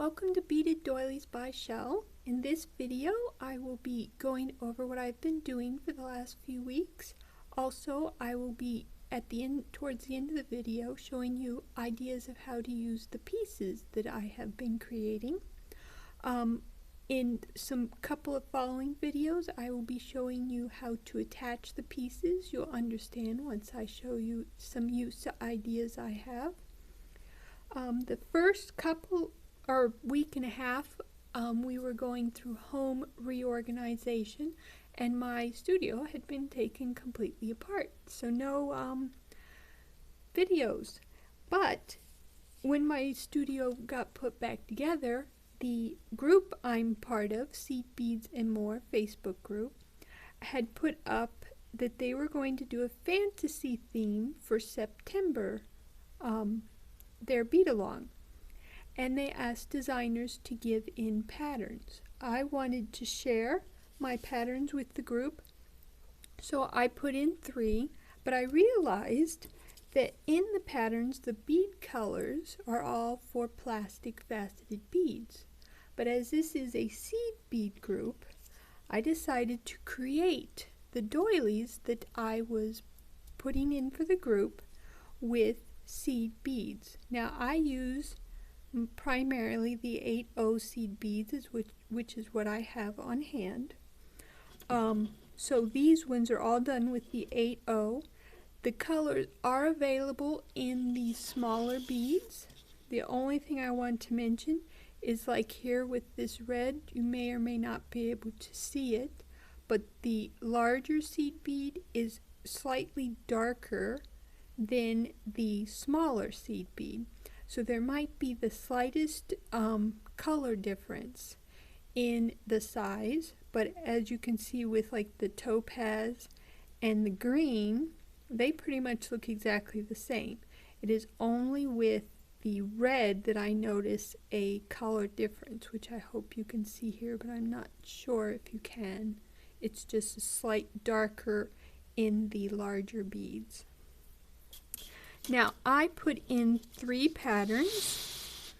Welcome to Beaded Doilies by Shell. In this video, I will be going over what I've been doing for the last few weeks. Also, I will be towards the end of the video, showing you ideas of how to use the pieces that I have been creating. In some couple of following videos, I will be showing you how to attach the pieces. You'll understand once I show you some use ideas I have. The first couple or week and a half, we were going through home reorganization, and my studio had been taken completely apart, so no videos. But when my studio got put back together, the group I'm part of, Seed Beads and More Facebook group, had put up that they were going to do a fantasy theme for September, their Bead-a-long. And they asked designers to give in patterns. I wanted to share my patterns with the group, so I put in 3, but I realized that in the patterns the bead colors are all for plastic faceted beads. But as this is a seed bead group, I decided to create the doilies that I was putting in for the group with seed beads. Now I use primarily the 8/0 seed beads, which is what I have on hand. So these ones are all done with the 8/0. The colors are available in the smaller beads. The only thing I want to mention is, like here with this red, you may or may not be able to see it, but the larger seed bead is slightly darker than the smaller seed bead. So there might be the slightest color difference in the size, but as you can see with like the topaz and the green, they pretty much look exactly the same. It is only with the red that I notice a color difference, which I hope you can see here, but I'm not sure if you can. It's just a slight darker in the larger beads. Now I put in 3 patterns,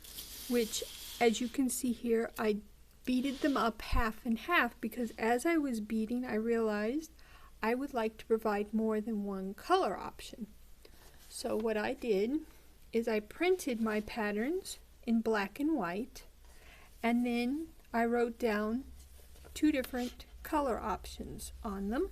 which as you can see here, I beaded them up half and half because as I was beading I realized I would like to provide more than one color option. So what I did is I printed my patterns in black and white, and then I wrote down 2 different color options on them,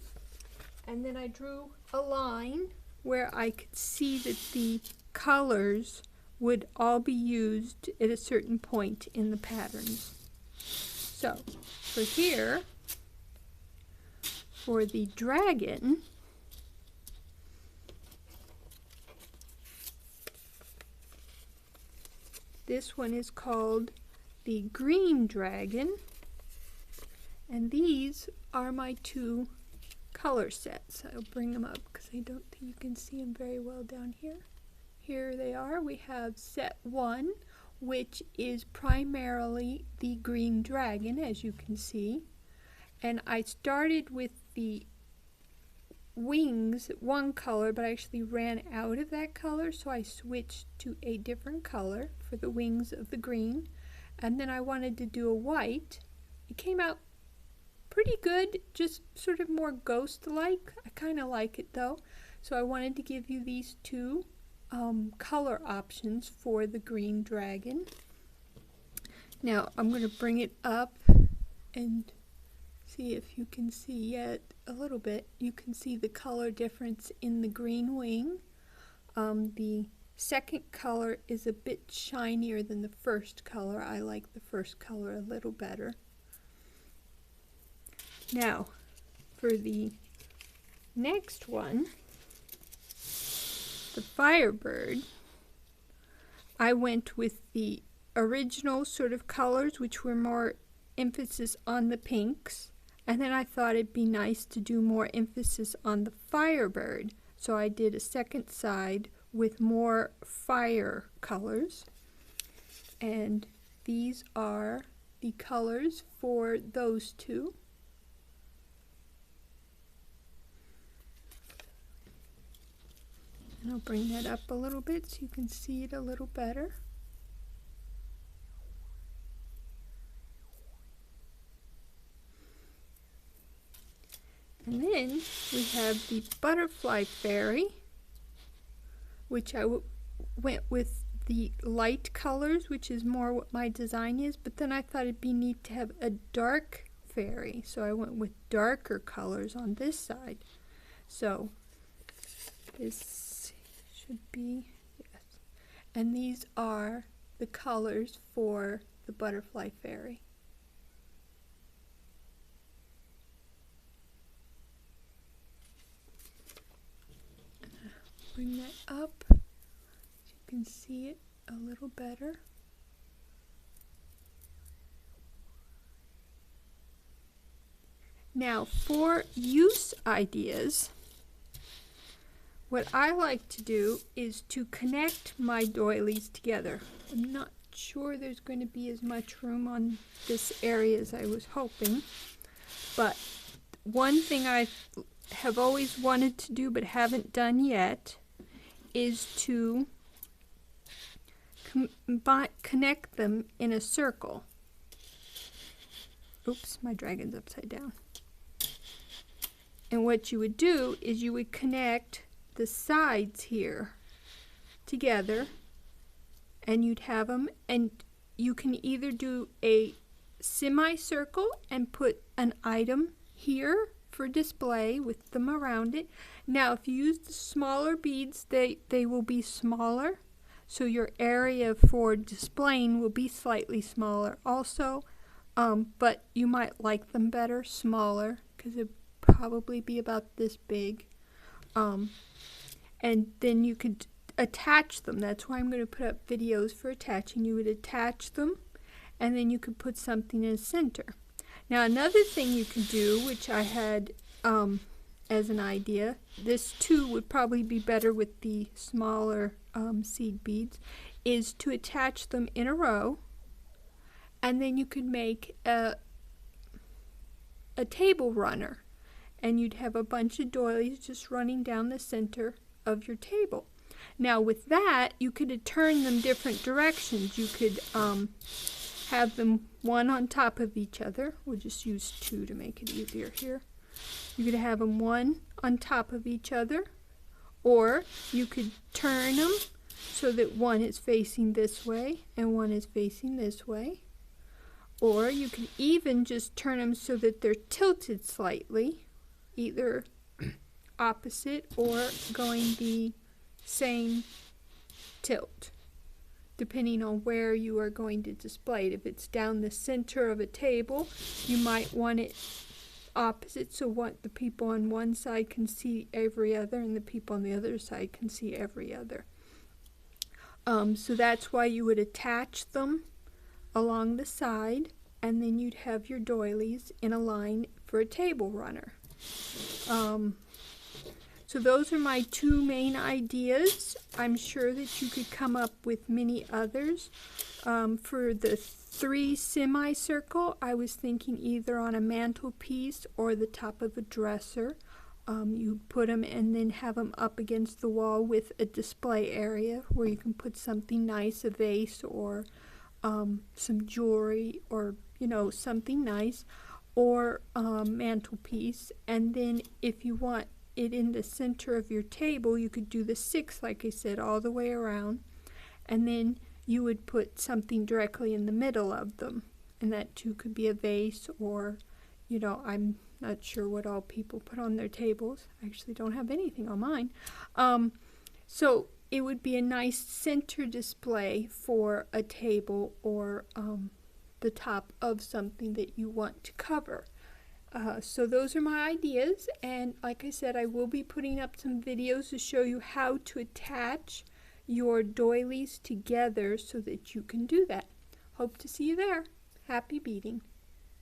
and then I drew a line where I could see that the colors would all be used at a certain point in the patterns. So for here, for the dragon, this one is called the green dragon, and these are my 2 color sets. I'll bring them up because I don't think you can see them very well down here. Here they are. We have set 1, which is primarily the green dragon, as you can see. And I started with the wings, one color, but I actually ran out of that color, so I switched to a different color for the wings of the green. And then I wanted to do a white. It came out pretty good, just sort of more ghost-like. I kind of like it though. So I wanted to give you these 2 color options for the green dragon. Now I'm going to bring it up and see if you can see yet a little bit. You can see the color difference in the green wing. The second color is a bit shinier than the first color. I like the first color a little better. Now, for the next one, the Firebird, I went with the original sort of colors, which were more emphasis on the pinks, and then I thought it'd be nice to do more emphasis on the Firebird, so I did a second side with more fire colors, and these are the colors for those 2. And I'll bring that up a little bit so you can see it a little better. And then we have the butterfly fairy, which I went with the light colors, which is more what my design is, but then I thought it'd be neat to have a dark fairy, so I went with darker colors on this side. So this should be, yes, and these are the colors for the butterfly fairy. Bring that up so you can see it a little better. Now for use ideas, what I like to do is to connect my doilies together. I'm not sure there's going to be as much room on this area as I was hoping, but one thing I have always wanted to do but haven't done yet is to connect them in a circle. Oops, my dragon's upside down. And what you would do is you would connect the sides here together, and you'd have them, and you can either do a semicircle and put an item here for display with them around it. Now if you use the smaller beads, they will be smaller, so your area for displaying will be slightly smaller also, but you might like them better smaller because it'd probably be about this big. And then you could attach them. That's why I'm going to put up videos for attaching. You would attach them, and then you could put something in the center. Now another thing you can do, which I had as an idea, this too would probably be better with the smaller seed beads, is to attach them in a row, and then you could make a table runner, and you'd have a bunch of doilies just running down the center of your table. Now with that, you could turn them different directions. You could have them one on top of each other. We'll just use two to make it easier here. You could have them one on top of each other, or you could turn them so that one is facing this way and one is facing this way. Or you could even just turn them so that they're tilted slightly, either opposite or going the same tilt, depending on where you are going to display it. If it's down the center of a table, you might want it opposite, so what the people on one side can see every other and the people on the other side can see every other. So that's why you would attach them along the side, and then you'd have your doilies in a line for a table runner. So those are my two main ideas. I'm sure that you could come up with many others. For the 3 semicircle, I was thinking either on a mantelpiece or the top of a dresser. You put them and then have them up against the wall with a display area where you can put something nice, a vase or some jewelry, or something nice, or mantelpiece. And then if you want it in the center of your table, you could do the 6, like I said, all the way around, and then you would put something directly in the middle of them, and that too could be a vase, or I'm not sure what all people put on their tables. I actually don't have anything on mine. So it would be a nice center display for a table, or the top of something that you want to cover. So those are my ideas, and like I said, I will be putting up some videos to show you how to attach your doilies together so that you can do that. Hope to see you there. Happy beading.